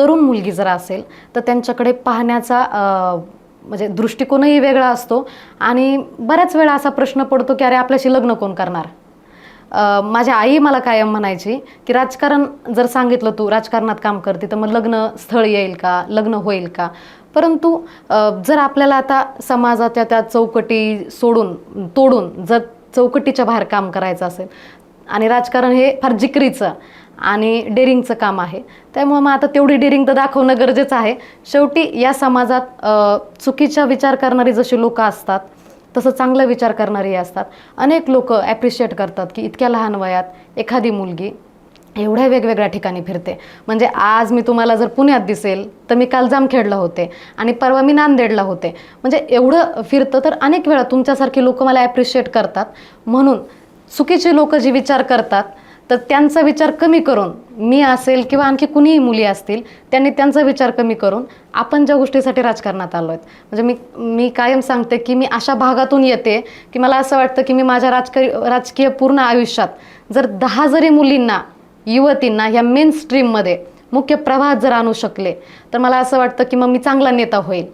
तरुण मुलगी जर असेल तर त्यांच्याकडे पाहण्याचा म्हणजे दृष्टिकोनही वेगळा असतो आणि बऱ्याच वेळा असा प्रश्न पडतो की अरे आपल्याशी लग्न कोण करणार. माझी आई मला कायम म्हणायची की राजकारण जर सांगितलं तू राजकारणात काम करते तर मग लग्न स्थळ येईल का, लग्न होईल का. परंतु जर आपल्याला आता समाजाच्या त्या चौकटी सोडून तोडून जर चौकटीच्या बाहेर काम करायचं असेल आणि राजकारण हे फार जिकरीचं आणि डेअरिंगचं काम आहे, त्यामुळे मग आता तेवढी डेअरिंग तर दाखवणं गरजेचं आहे. शेवटी या समाजात चुकीचा विचार करणारी जशी लोक असतात तसं चांगला विचार करणारी असतात. अनेक लोक ॲप्रिशिएट करतात की इतक्या लहान वयात एखादी मुलगी एवढ्या वेगवेगळ्या ठिकाणी फिरते. म्हणजे आज मी तुम्हाला जर पुण्यात दिसेल तर मी काल जामखेडला होते आणि परवा मी नांदेडला होते. म्हणजे एवढं फिरतं तर अनेक वेळा तुमच्यासारखी लोक मला ॲप्रिशिएट करतात. म्हणून चुकीचे लोक जे विचार करतात तर त्यांचा विचार कमी करून मी असेल किंवा आणखी कुणीही मुली असतील त्यांनी त्यांचा विचार कमी करून आपण ज्या गोष्टीसाठी राजकारणात आलो आहेत, म्हणजे मी कायम सांगते की मी अशा भागातून येते की मला असं वाटतं की मी माझ्या राजकीय पूर्ण आयुष्यात जर 10 जरी मुलींना युवतींना ह्या मेन स्ट्रीममध्ये मुख्य प्रवाहात जर आणू शकले तर मला असं वाटतं की मग मी चांगला नेता होईल.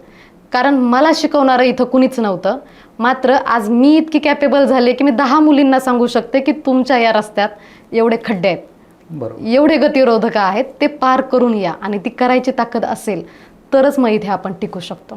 कारण मला शिकवणारं इथं कुणीच नव्हतं. मात्र आज मी इतकी कॅपेबल झाले की मी 10 मुलींना सांगू शकते की तुमच्या या रस्त्यात एवढे खड्डे आहेत, बरोबर, एवढे गतिरोधक आहेत, ते पार करून या. आणि ती करायची ताकद असेल तरच मग इथे आपण टिकू शकतो.